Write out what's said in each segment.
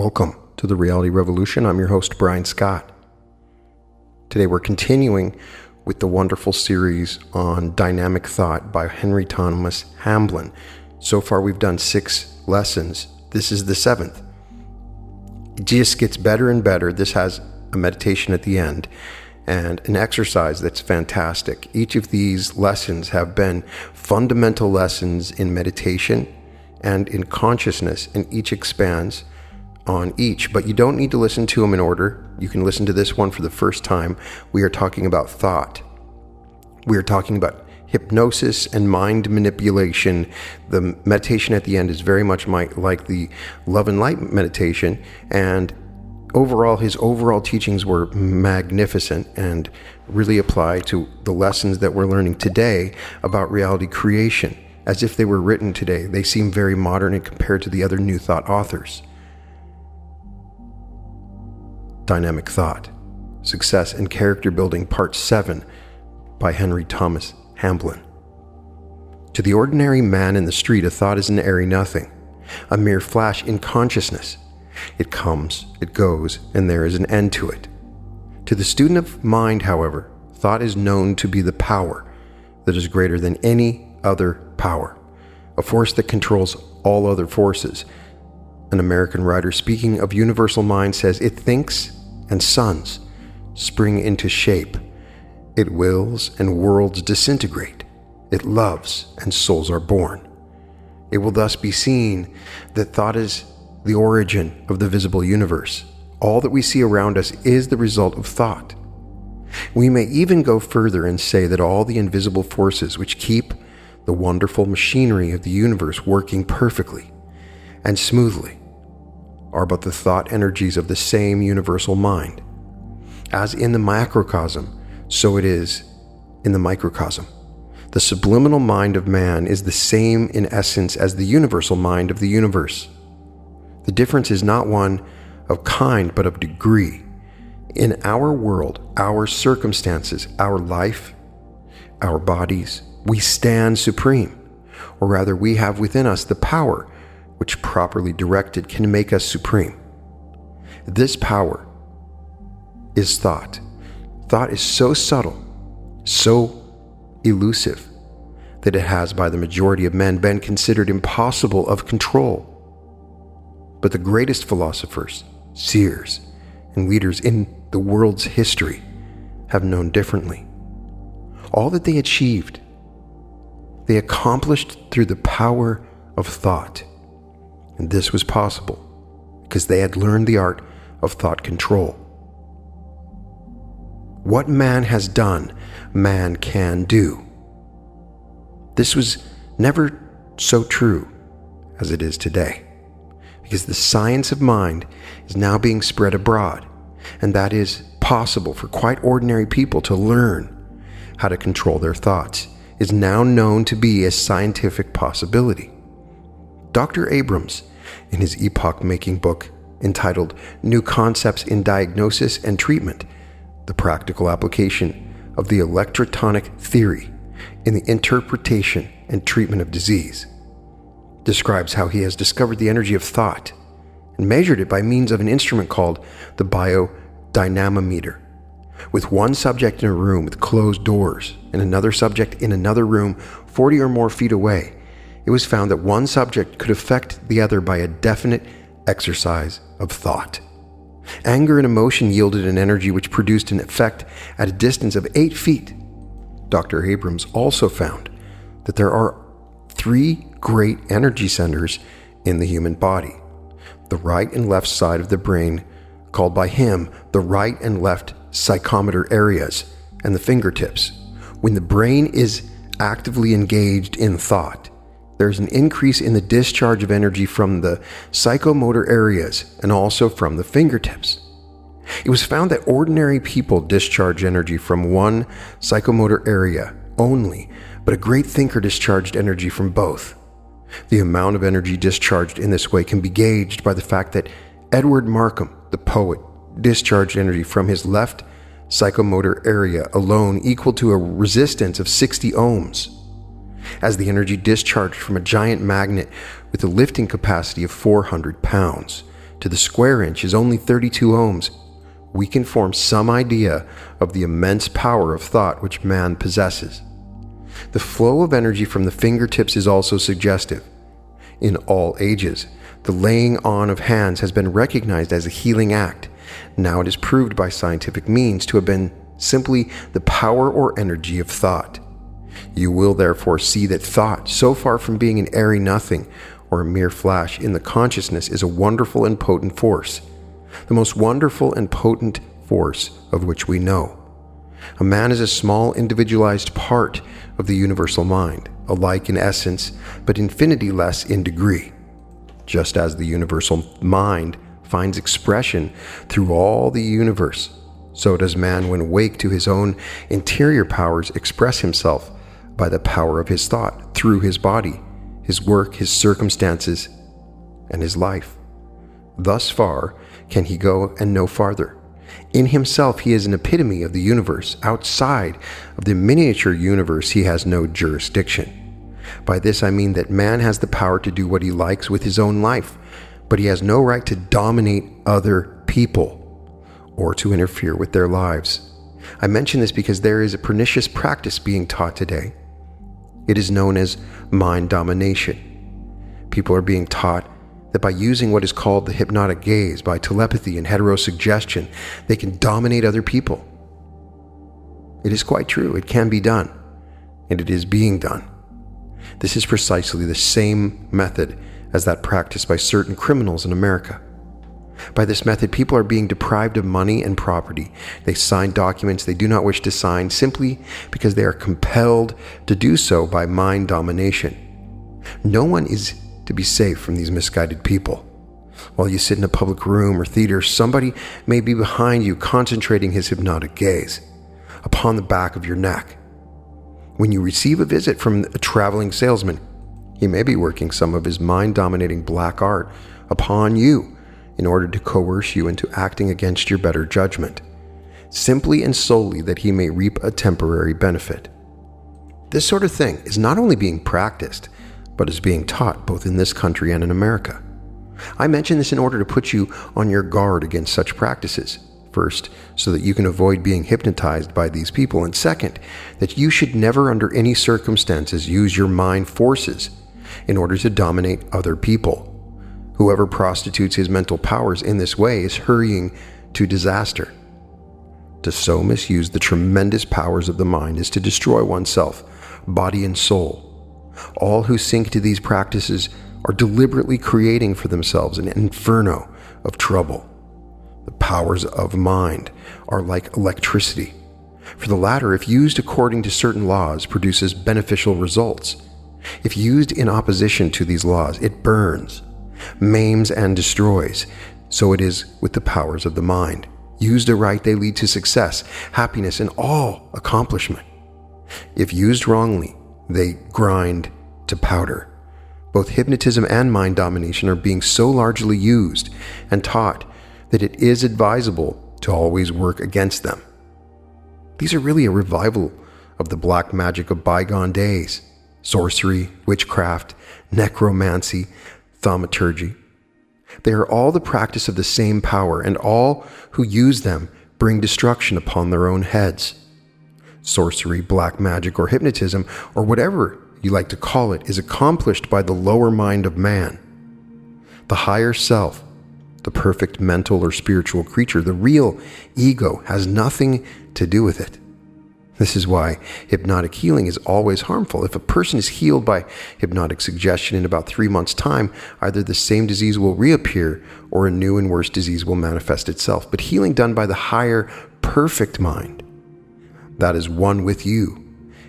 Welcome to the Reality Revolution. I'm your host, Brian Scott. Today we're continuing with the wonderful series on dynamic thought by Henry Thomas Hamblin. So far we've done 6 lessons. This is the 7th. It just gets better and better. This has a meditation at the end and an exercise that's fantastic. Each of these lessons have been fundamental lessons in meditation and in consciousness, and each expands on each, but you don't need to listen to them in order. You can listen to this one for the first time. We are talking about thought. We are talking about hypnosis and mind manipulation. The meditation at the end is very much like the love and light meditation, and his overall teachings were magnificent and really apply to the lessons that we're learning today about reality creation. As if they were written today, they seem very modern and compared to the other New Thought authors. Dynamic Thought, Success and Character Building, Part 7 by Henry Thomas Hamblin. To the ordinary man in the street, a thought is an airy nothing, a mere flash in consciousness. It comes, it goes, and there is an end to it. To the student of mind, however, thought is known to be the power that is greater than any other power, a force that controls all other forces. An American writer speaking of universal mind says, "It thinks and suns spring into shape. It wills and worlds disintegrate. It loves and souls are born." It will thus be seen that thought is the origin of the visible universe. All that we see around us is the result of thought. We may even go further and say that all the invisible forces which keep the wonderful machinery of the universe working perfectly and smoothly are but the thought energies of the same universal mind. As in the macrocosm, so it is in the microcosm. The subliminal mind of man is the same in essence as the universal mind of the universe. The difference is not one of kind, but of degree. In our world, our circumstances, our life, our bodies, we stand supreme, or rather we have within us the power which properly directed can make us supreme. This power is thought. Thought is so subtle, so elusive, that it has by the majority of men been considered impossible of control. But the greatest philosophers, seers, and leaders in the world's history have known differently. All that they achieved, they accomplished through the power of thought. And this was possible because they had learned the art of thought control. What man has done, man can do. This was never so true as it is today, because the science of mind is now being spread abroad, and that is possible for quite ordinary people to learn how to control their thoughts is now known to be a scientific possibility. Dr. Abrams, in his epoch-making book entitled New Concepts in Diagnosis and Treatment, the practical application of the electrotonic theory in the interpretation and treatment of disease, describes how he has discovered the energy of thought and measured it by means of an instrument called the biodynamometer. With one subject in a room with closed doors and another subject in another room 40 or more feet away, it was found that one subject could affect the other by a definite exercise of thought. Anger and emotion yielded an energy which produced an effect at a distance of 8 feet. Dr. Abrams also found that there are 3 great energy centers in the human body: the right and left side of the brain, called by him the right and left psychomotor areas, and the fingertips. When the brain is actively engaged in thought, there's an increase in the discharge of energy from the psychomotor areas and also from the fingertips. It was found that ordinary people discharge energy from one psychomotor area only, but a great thinker discharged energy from both. The amount of energy discharged in this way can be gauged by the fact that Edward Markham, the poet, discharged energy from his left psychomotor area alone equal to a resistance of 60 ohms. As the energy discharged from a giant magnet with a lifting capacity of 400 pounds, to the square inch is only 32 ohms, we can form some idea of the immense power of thought which man possesses. The flow of energy from the fingertips is also suggestive. In all ages, the laying on of hands has been recognized as a healing act. Now it is proved by scientific means to have been simply the power or energy of thought. You will therefore see that thought, so far from being an airy nothing or a mere flash in the consciousness, is a wonderful and potent force, the most wonderful and potent force of which we know. A man is a small individualized part of the universal mind, alike in essence, but infinity less in degree. Just as the universal mind finds expression through all the universe, so does man, when awake to his own interior powers, express himself by the power of his thought through his body, his work, his circumstances, and his life. Thus far can he go and no farther. In himself he is an epitome of the universe. Outside of the miniature universe he has no jurisdiction. By this I mean that man has the power to do what he likes with his own life, but he has no right to dominate other people or to interfere with their lives. I mention this because there is a pernicious practice being taught today. It is known as mind domination. People are being taught that by using what is called the hypnotic gaze, by telepathy and heterosuggestion, they can dominate other people. It is quite true. It can be done, and it is being done. This is precisely the same method as that practiced by certain criminals in America. By this method, people are being deprived of money and property. They sign documents they do not wish to sign simply because they are compelled to do so by mind domination. No one is to be safe from these misguided people. While you sit in a public room or theater, somebody may be behind you concentrating his hypnotic gaze upon the back of your neck. When you receive a visit from a traveling salesman, he may be working some of his mind-dominating black art upon you in order to coerce you into acting against your better judgment, simply and solely that he may reap a temporary benefit. This sort of thing is not only being practiced, but is being taught both in this country and in America. I mention this in order to put you on your guard against such practices. First, so that you can avoid being hypnotized by these people, and second, that you should never under any circumstances use your mind forces in order to dominate other people. Whoever prostitutes his mental powers in this way is hurrying to disaster. To so misuse the tremendous powers of the mind is to destroy oneself, body and soul. All who sink to these practices are deliberately creating for themselves an inferno of trouble. The powers of mind are like electricity. For the latter, if used according to certain laws, produces beneficial results. If used in opposition to these laws, it burns, maims, and destroys. So it is with the powers of the mind. Used aright, they lead to success, happiness, and all accomplishment. If used wrongly, they grind to powder. Both hypnotism and mind domination are being so largely used and taught that it is advisable to always work against them. These are really a revival of the black magic of bygone days: sorcery, witchcraft, necromancy, thaumaturgy. They are all the practice of the same power, and all who use them bring destruction upon their own heads. Sorcery, black magic, or hypnotism, or whatever you like to call it, is accomplished by the lower mind of man. The higher self, the perfect mental or spiritual creature, the real ego, has nothing to do with it. This is why hypnotic healing is always harmful. If a person is healed by hypnotic suggestion in about 3 months' time, either the same disease will reappear or a new and worse disease will manifest itself. But healing done by the higher, perfect mind, that is one with you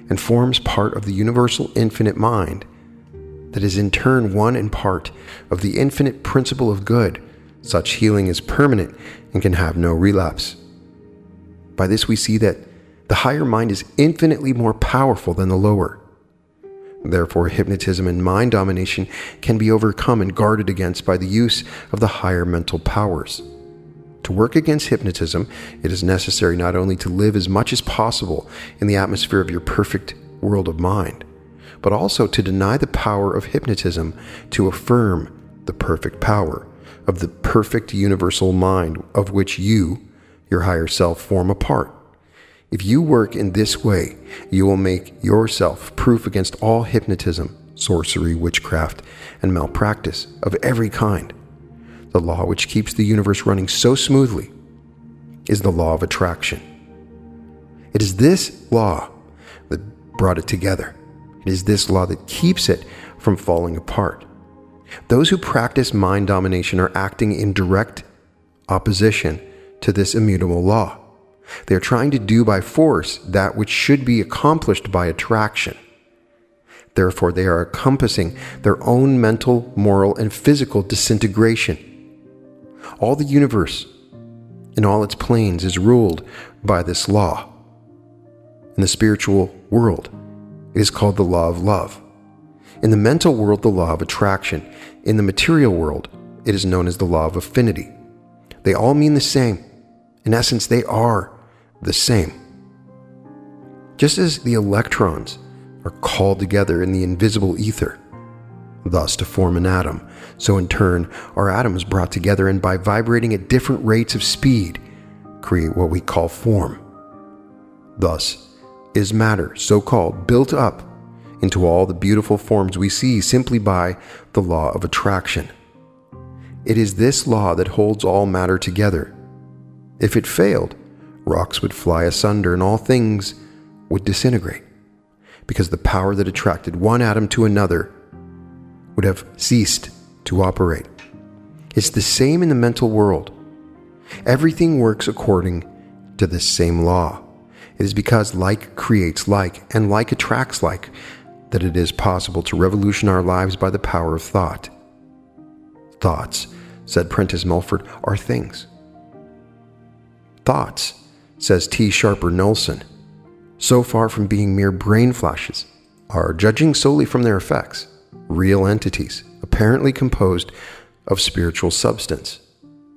and forms part of the universal infinite mind, that is in turn one and part of the infinite principle of good, such healing is permanent and can have no relapse. By this we see that the higher mind is infinitely more powerful than the lower. Therefore, hypnotism and mind domination can be overcome and guarded against by the use of the higher mental powers. To work against hypnotism, it is necessary not only to live as much as possible in the atmosphere of your perfect world of mind, but also to deny the power of hypnotism to affirm the perfect power of the perfect universal mind of which you, your higher self, form a part. If you work in this way, you will make yourself proof against all hypnotism, sorcery, witchcraft, and malpractice of every kind. The law which keeps the universe running so smoothly is the law of attraction. It is this law that brought it together. It is this law that keeps it from falling apart. Those who practice mind domination are acting in direct opposition to this immutable law. They are trying to do by force that which should be accomplished by attraction. Therefore, they are encompassing their own mental, moral, and physical disintegration. All the universe, in all its planes, is ruled by this law. In the spiritual world, it is called the law of love. In the mental world, the law of attraction. In the material world, it is known as the law of affinity. They all mean the same. In essence, they are the same. Just as the electrons are called together in the invisible ether, thus to form an atom, so in turn our atoms brought together and by vibrating at different rates of speed create what we call form. Thus is matter, so called, built up into all the beautiful forms we see simply by the law of attraction. It is this law that holds all matter together. If it failed, rocks would fly asunder and all things would disintegrate, because the power that attracted one atom to another would have ceased to operate. It's the same in the mental world. Everything works according to this same law. It is because like creates like and like attracts like that it is possible to revolutionize our lives by the power of thought. Thoughts, said Prentice Mulford, are things. Thoughts, says T. Sharper Knowlson, so far from being mere brain flashes, are, judging solely from their effects, real entities, apparently composed of spiritual substance,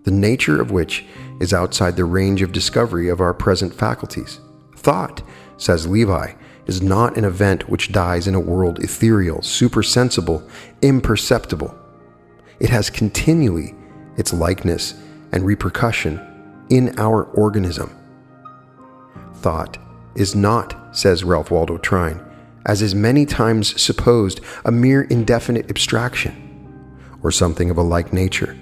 the nature of which is outside the range of discovery of our present faculties. Thought, says Levi, is not an event which dies in a world ethereal, supersensible, imperceptible. It has continually its likeness and repercussion in our organism. Thought is not, says Ralph Waldo Trine, as is many times supposed, a mere indefinite abstraction, or something of a like nature.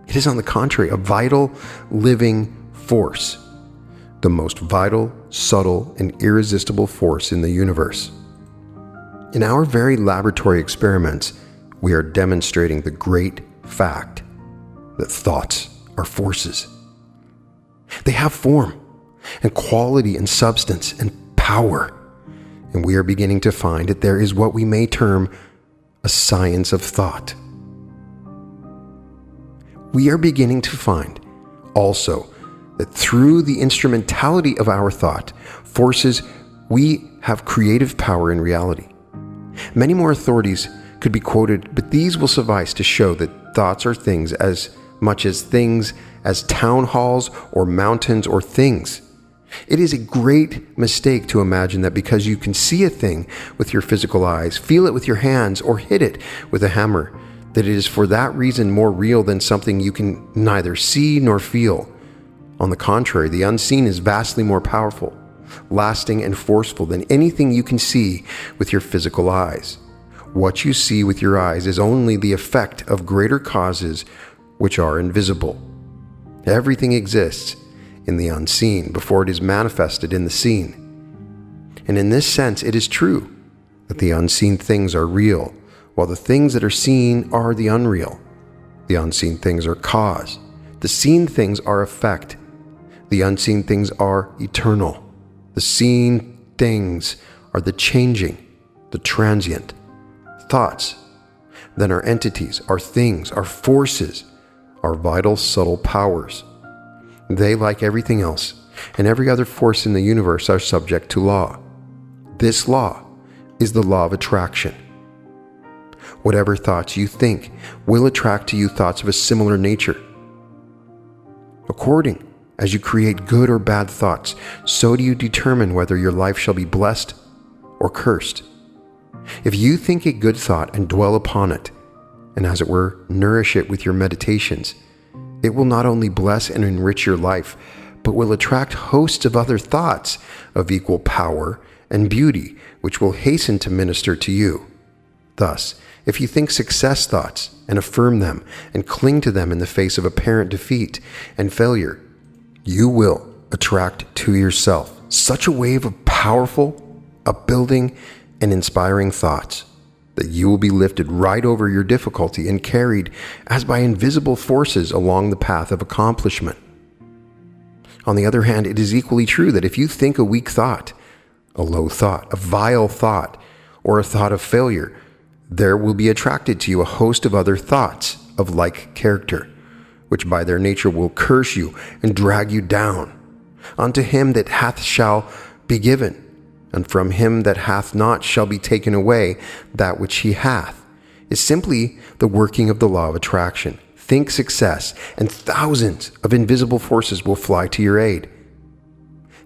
It is, on the contrary, a vital, living force, the most vital, subtle, and irresistible force in the universe. In our very laboratory experiments, we are demonstrating the great fact that thoughts are forces. They have form and quality and substance and power, and we are beginning to find that there is what we may term a science of thought. We are beginning to find also that through the instrumentality of our thought forces, we have creative power in reality. Many more authorities could be quoted, but these will suffice to show that thoughts are things as much as things as town halls or mountains or things. It is a great mistake to imagine that because you can see a thing with your physical eyes, feel it with your hands, or hit it with a hammer, that it is for that reason more real than something you can neither see nor feel. On the contrary, the unseen is vastly more powerful, lasting, and forceful than anything you can see with your physical eyes. What you see with your eyes is only the effect of greater causes which are invisible. Everything exists in the unseen before it is manifested in the seen. And in this sense, it is true that the unseen things are real, while the things that are seen are the unreal. The unseen things are cause. The seen things are effect. The unseen things are eternal. The seen things are the changing, the transient. Thoughts, then, are entities, are things, are forces, are vital, subtle powers. They, like everything else and every other force in the universe, are subject to law. This law is the law of attraction. Whatever thoughts you think will attract to you thoughts of a similar nature. According as you create good or bad thoughts, so do you determine whether your life shall be blessed or cursed. If you think a good thought and dwell upon it, and as it were, nourish it with your meditations, it will not only bless and enrich your life, but will attract hosts of other thoughts of equal power and beauty, which will hasten to minister to you. Thus, if you think success thoughts and affirm them and cling to them in the face of apparent defeat and failure, you will attract to yourself such a wave of powerful, upbuilding, and inspiring thoughts that you will be lifted right over your difficulty and carried as by invisible forces along the path of accomplishment. On the other hand, it is equally true that if you think a weak thought, a low thought, a vile thought, or a thought of failure, there will be attracted to you a host of other thoughts of like character, which by their nature will curse you and drag you down. Unto him that hath shall be given, and from him that hath not shall be taken away that which he hath, is simply the working of the law of attraction. Think success, and thousands of invisible forces will fly to your aid.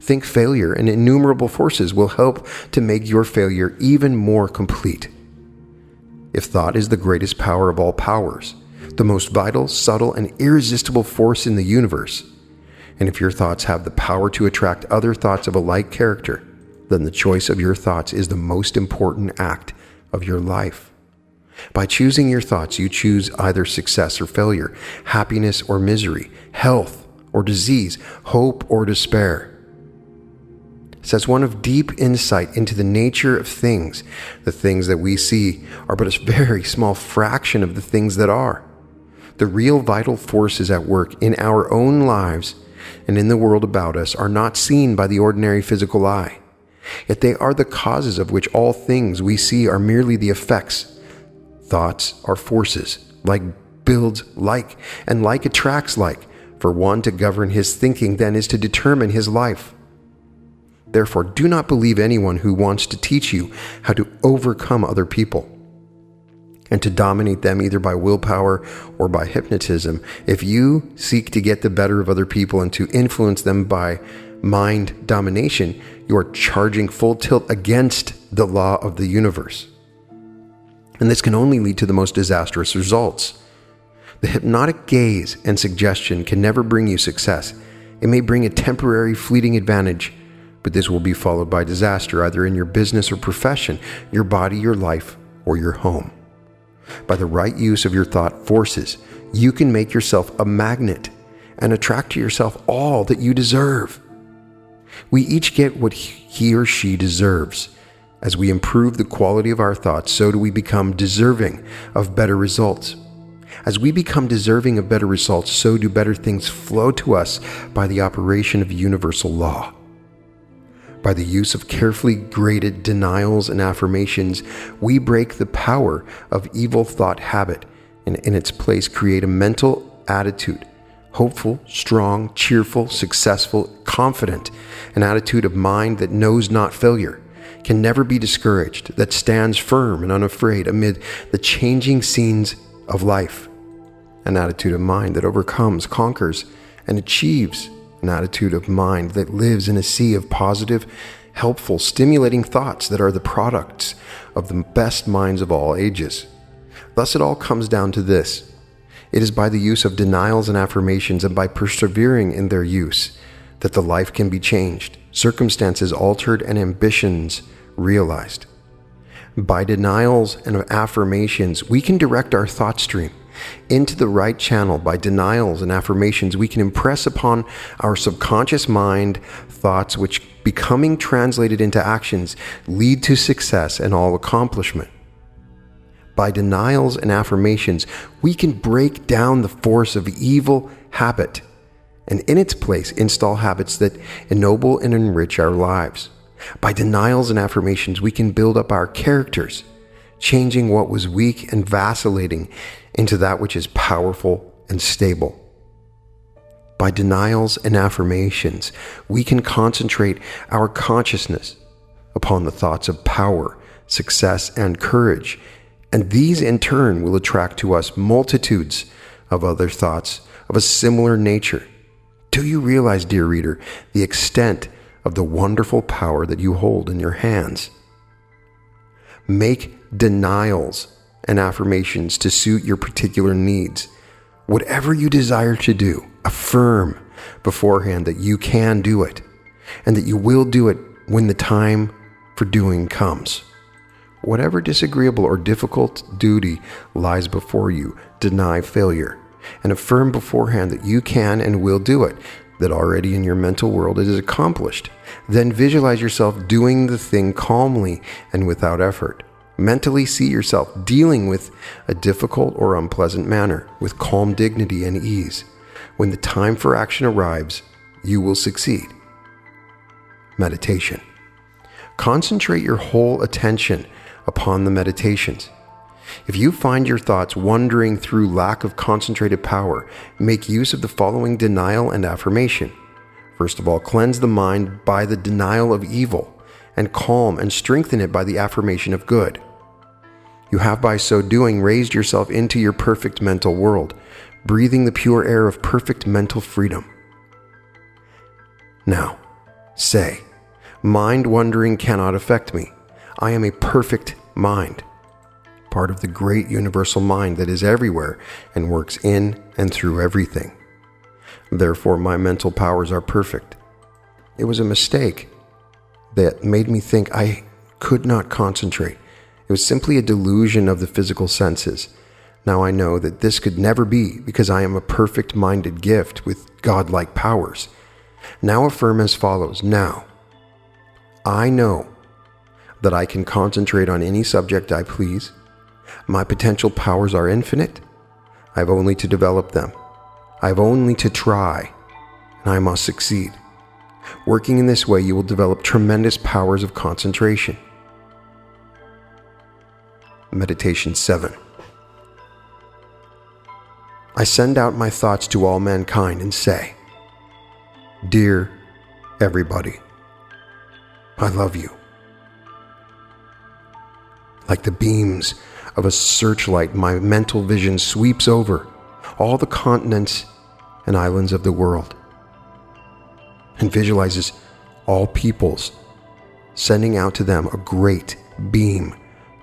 Think failure, and innumerable forces will help to make your failure even more complete. If thought is the greatest power of all powers, the most vital, subtle, and irresistible force in the universe, and if your thoughts have the power to attract other thoughts of a like character, then the choice of your thoughts is the most important act of your life. By choosing your thoughts, you choose either success or failure, happiness or misery, health or disease, hope or despair. Says one of deep insight into the nature of things, the things that we see are but a very small fraction of the things that are. The real vital forces at work in our own lives and in the world about us are not seen by the ordinary physical eye. Yet they are the causes of which all things we see are merely the effects. Thoughts are forces, like builds like, and like attracts like. For one to govern his thinking then is to determine his life. Therefore, do not believe anyone who wants to teach you how to overcome other people and to dominate them either by willpower or by hypnotism. If you seek to get the better of other people and to influence them by mind domination, you are charging full tilt against the law of the universe. And this can only lead to the most disastrous results. The hypnotic gaze and suggestion can never bring you success. It may bring a temporary fleeting advantage, but this will be followed by disaster either in your business or profession, your body, your life, or your home. By the right use of your thought forces, you can make yourself a magnet and attract to yourself all that you deserve. We each get what he or she deserves. As we improve the quality of our thoughts, so do we become deserving of better results. As we become deserving of better results, so do better things flow to us by the operation of universal law. By the use of carefully graded denials and affirmations, we break the power of evil thought habit and in its place create a mental attitude, hopeful, strong, cheerful, successful, confident, an attitude of mind that knows not failure, can never be discouraged, that stands firm and unafraid amid the changing scenes of life, an attitude of mind that overcomes, conquers, and achieves, an attitude of mind that lives in a sea of positive, helpful, stimulating thoughts that are the products of the best minds of all ages. Thus it all comes down to this. It is by the use of denials and affirmations and by persevering in their use that the life can be changed, circumstances altered, and ambitions realized. By denials and affirmations, we can direct our thought stream into the right channel. By denials and affirmations, we can impress upon our subconscious mind thoughts which, becoming translated into actions, lead to success and all accomplishment. By denials and affirmations, we can break down the force of evil habit and in its place install habits that ennoble and enrich our lives. By denials and affirmations, we can build up our characters, changing what was weak and vacillating into that which is powerful and stable. By denials and affirmations, we can concentrate our consciousness upon the thoughts of power, success, and courage, and these in turn will attract to us multitudes of other thoughts of a similar nature. Do you realize, dear reader, the extent of the wonderful power that you hold in your hands? Make denials and affirmations to suit your particular needs. Whatever you desire to do, affirm beforehand that you can do it and that you will do it when the time for doing comes. Whatever disagreeable or difficult duty lies before you, deny failure and affirm beforehand that you can and will do it, that already in your mental world it is accomplished. Then visualize yourself doing the thing calmly and without effort. Mentally see yourself dealing with a difficult or unpleasant manner with calm dignity and ease. When the time for action arrives, you will succeed. Meditation. Concentrate your whole attention upon the meditations. If you find your thoughts wandering through lack of concentrated power, make use of the following denial and affirmation. First of all, cleanse the mind by the denial of evil, and calm and strengthen it by the affirmation of good. You have by so doing raised yourself into your perfect mental world, breathing the pure air of perfect mental freedom. Now, say, mind wandering cannot affect me. I am a perfect mind, part of the great universal mind that is everywhere and works in and through everything. Therefore, my mental powers are perfect. It was a mistake that made me think I could not concentrate. It was simply a delusion of the physical senses. Now I know that this could never be because I am a perfect-minded gift with godlike powers. Now affirm as follows. Now, I know that I can concentrate on any subject I please. My potential powers are infinite. I have only to develop them. I have only to try, and I must succeed. Working in this way, you will develop tremendous powers of concentration. Meditation 7. I send out my thoughts to all mankind and say, Dear everybody, I love you. Like the beams of a searchlight, my mental vision sweeps over all the continents and islands of the world and visualizes all peoples, sending out to them a great beam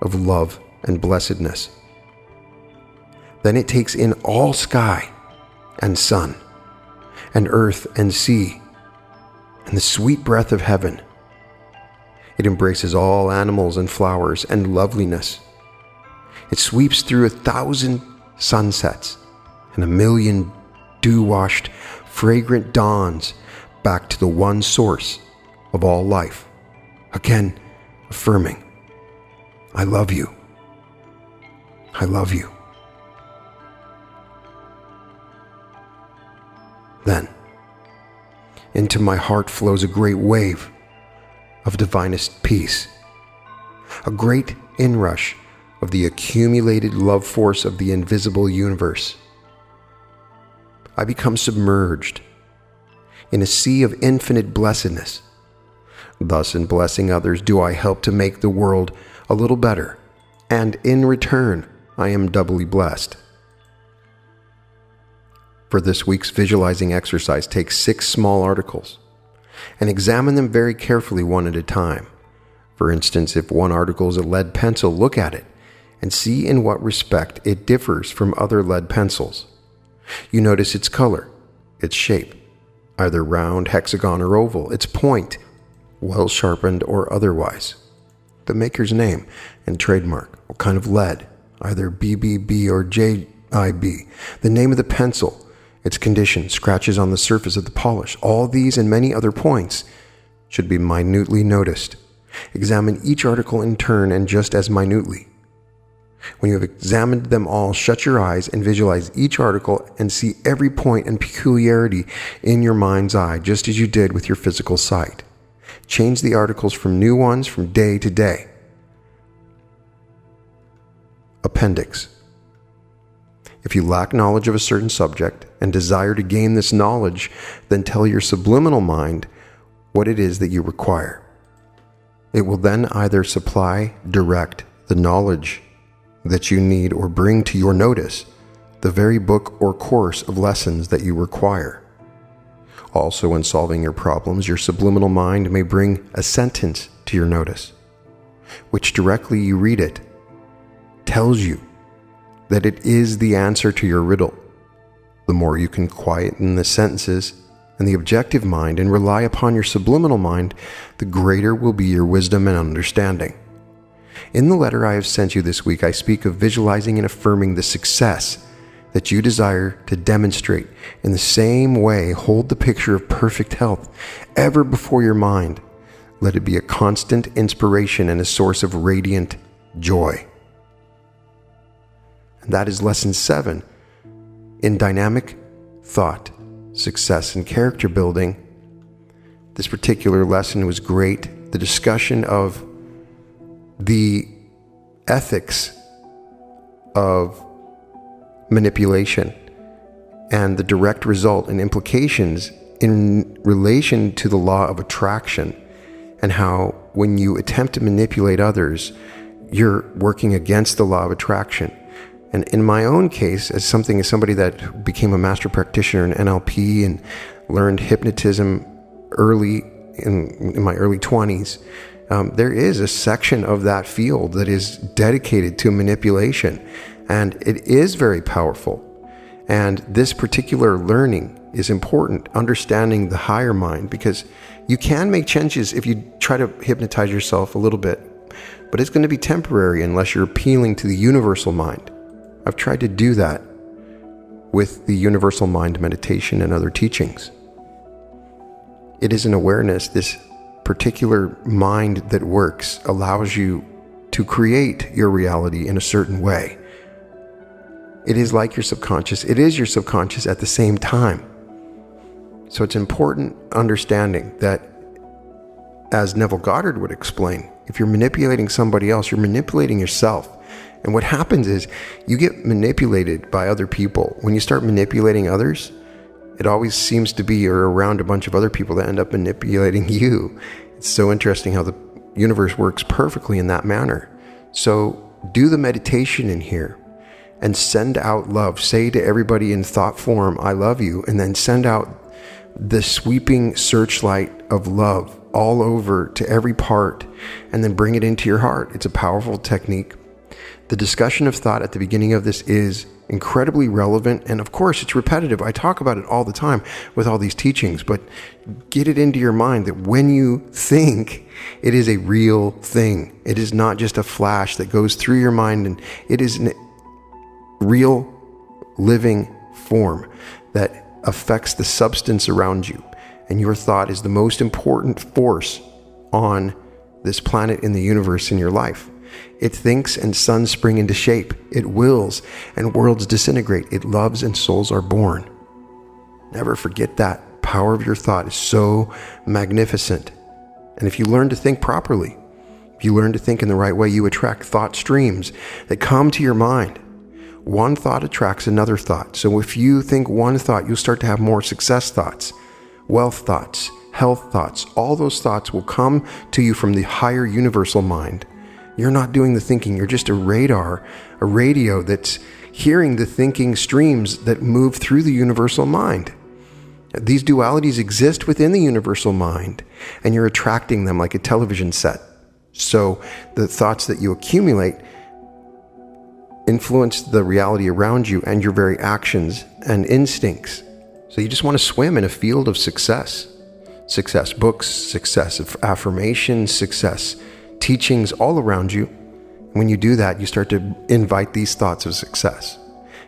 of love and blessedness. Then it takes in all sky and sun and earth and sea and the sweet breath of heaven. It embraces all animals and flowers and loveliness. It sweeps through 1,000 sunsets and 1,000,000 dew-washed, fragrant dawns back to the one source of all life, again affirming, I love you. I love you. Then, into my heart flows a great wave of divinest peace, a great inrush of the accumulated love force of the invisible universe. I become submerged in a sea of infinite blessedness. Thus, in blessing others, do I help to make the world a little better, and in return, I am doubly blessed. For this week's visualizing exercise, take 6 small articles and examine them very carefully one at a time. For instance, if one article is a lead pencil, look at it and see in what respect it differs from other lead pencils. You notice its color, its shape, either round, hexagon, or oval, its point, well sharpened or otherwise, the maker's name and trademark, what kind of lead, either BBB or JIB, the name of the pencil, its condition, scratches on the surface of the polish. All these and many other points should be minutely noticed. Examine each article in turn and just as minutely. When you have examined them all, shut your eyes and visualize each article and see every point and peculiarity in your mind's eye, just as you did with your physical sight. Change the articles from new ones from day to day. Appendix. If you lack knowledge of a certain subject and desire to gain this knowledge, then tell your subliminal mind what it is that you require. It will then either supply, direct the knowledge that you need or bring to your notice the very book or course of lessons that you require. Also, in solving your problems, your subliminal mind may bring a sentence to your notice, which directly you read it, tells you that it is the answer to your riddle. The more you can quieten the senses and the objective mind and rely upon your subliminal mind, the greater will be your wisdom and understanding. In the letter I have sent you this week, I speak of visualizing and affirming the success that you desire to demonstrate. In the same way, hold the picture of perfect health ever before your mind. Let it be a constant inspiration and a source of radiant joy. And that is lesson 7 in dynamic thought, success, and character building. This particular lesson was great. The discussion of the ethics of manipulation and the direct result and implications in relation to the law of attraction, and how when you attempt to manipulate others, you're working against the law of attraction. And in my own case, as somebody that became a master practitioner in NLP and learned hypnotism early in my early 20s, there is a section of that field that is dedicated to manipulation, and it is very powerful. And this particular learning is important, understanding the higher mind, because you can make changes if you try to hypnotize yourself a little bit, but it's going to be temporary unless you're appealing to the universal mind. I've tried to do that with the universal mind meditation and other teachings. It is an awareness, this particular mind that works allows you to create your reality in a certain way. It is like your subconscious. It is your subconscious at the same time. So it's important understanding that, as Neville Goddard would explain, if you're manipulating somebody else, you're manipulating yourself. And what happens is you get manipulated by other people. When you start manipulating others, it always seems to be you're around a bunch of other people that end up manipulating you. It's so interesting how the universe works perfectly in that manner. So do the meditation in here and send out love. Say to everybody in thought form, I love you, and then send out the sweeping searchlight of love all over to every part, and then bring it into your heart. It's a powerful technique. The discussion of thought at the beginning of this is incredibly relevant, and of course it's repetitive. I talk about it all the time with all these teachings, but get it into your mind that when you think, it is a real thing. It is not just a flash that goes through your mind, and it is an real living form that affects the substance around you. And your thought is the most important force on this planet, in the universe, in your life. It thinks and suns spring into shape. It wills and worlds disintegrate. It loves and souls are born. Never forget that. Power of your thought is so magnificent. And if you learn to think properly, if you learn to think in the right way, you attract thought streams that come to your mind. One thought attracts another thought. So if you think one thought, you'll start to have more success thoughts, wealth thoughts, health thoughts. All those thoughts will come to you from the higher universal mind. You're not doing the thinking. You're just a radar, a radio that's hearing the thinking streams that move through the universal mind. These dualities exist within the universal mind, and you're attracting them like a television set. So the thoughts that you accumulate influence the reality around you and your very actions and instincts. So you just want to swim in a field of success. Success books, success affirmations, success teachings all around you. When you do that, you start to invite these thoughts of success.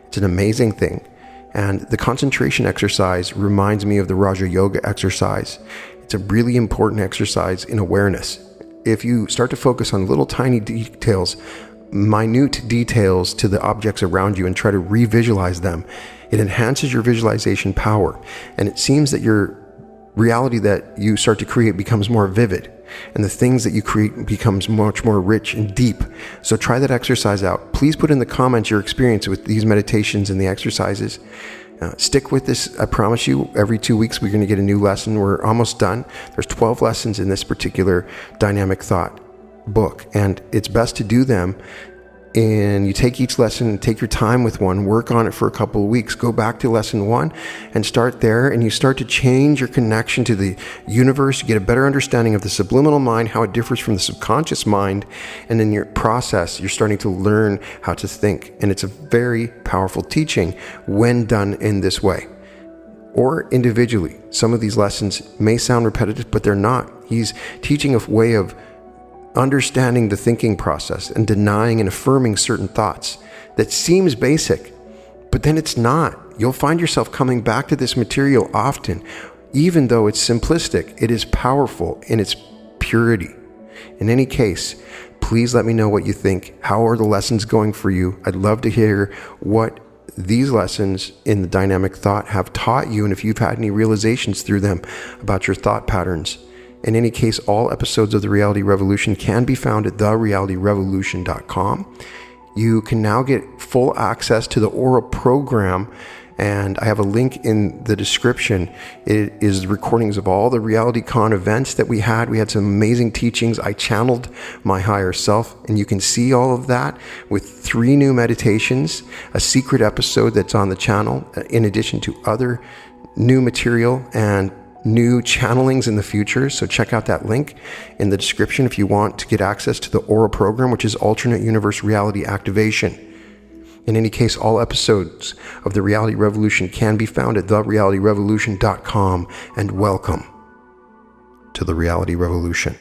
It's an amazing thing. And the concentration exercise reminds me of the Raja Yoga exercise. It's a really important exercise in awareness. If you start to focus on little tiny details, minute details to the objects around you, and try to revisualize them, it enhances your visualization power. And it seems that your reality that you start to create becomes more vivid, and the things that you create becomes much more rich and deep. So try that exercise out. Please put in the comments your experience with these meditations and the exercises. Stick with this. I promise you, every 2 weeks we're going to get a new lesson. We're almost done. There's 12 lessons in this particular dynamic thought book, and it's best to do them And you take each lesson, take your time with one, work on it for a couple of weeks, go back to lesson 1 and start there, and you start to change your connection to the universe. You get a better understanding of the subliminal mind, how it differs from the subconscious mind, and in your process, you're starting to learn how to think. And it's a very powerful teaching when done in this way. Or individually. Some of these lessons may sound repetitive, but they're not. He's teaching a way of understanding the thinking process and denying and affirming certain thoughts that seems basic, but then it's not. You'll find yourself coming back to this material often, even though it's simplistic. It is powerful in its purity. In any case, please let me know what you think. How are the lessons going for you? I'd love to hear what these lessons in the dynamic thought have taught you, and if you've had any realizations through them about your thought patterns. In any case, all episodes of The Reality Revolution can be found at therealityrevolution.com. You can now get full access to the Aura program, and I have a link in the description. It is recordings of all the RealityCon events that we had. We had some amazing teachings. I channeled my higher self, and you can see all of that with 3 new meditations, a secret episode that's on the channel, in addition to other new material and new channelings in the future. So check out that link in the description if you want to get access to the Aura program, which is alternate universe reality activation. In any case, all episodes of The Reality Revolution can be found at therealityrevolution.com, and welcome to The Reality Revolution.